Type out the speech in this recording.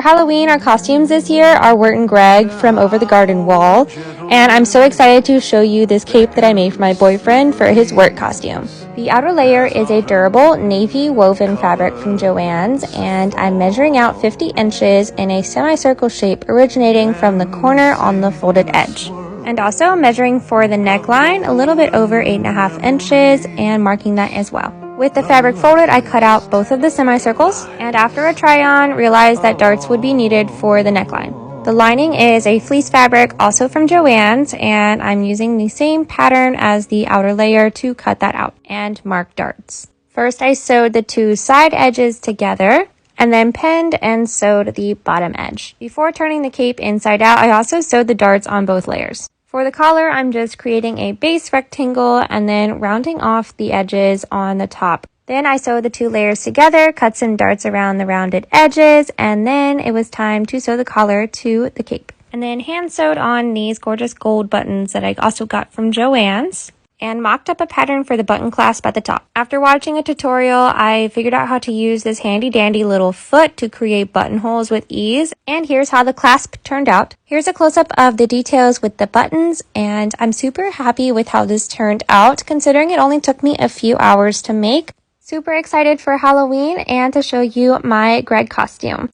For Halloween, our costumes this year are Wirt and Greg from Over the Garden Wall, and I'm so excited to show you this cape that I made for my boyfriend for his Wirt costume. The outer layer is a durable navy woven fabric from Joann's, and I'm measuring out 50 inches in a semicircle shape originating from the corner on the folded edge. And also measuring for the neckline a little bit over 8.5 inches and marking that as well. With the fabric folded, I cut out both of the semicircles, and after a try-on, realized that darts would be needed for the neckline. The lining is a fleece fabric, also from Joann's, and I'm using the same pattern as the outer layer to cut that out and mark darts. First, I sewed the two side edges together, and then pinned and sewed the bottom edge. Before turning the cape inside out, I also sewed the darts on both layers. For the collar, I'm just creating a base rectangle and then rounding off the edges on the top. Then I sewed the two layers together, cut some darts around the rounded edges, and then it was time to sew the collar to the cape. And then hand sewed on these gorgeous gold buttons that I also got from Joann's, and mocked up a pattern for the button clasp at the top. After watching a tutorial, I figured out how to use this handy dandy little foot to create buttonholes with ease, and here's how the clasp turned out. Here's a close-up of the details with the buttons, and I'm super happy with how this turned out, considering it only took me a few hours to make. Super excited for Halloween and to show you my Greg costume.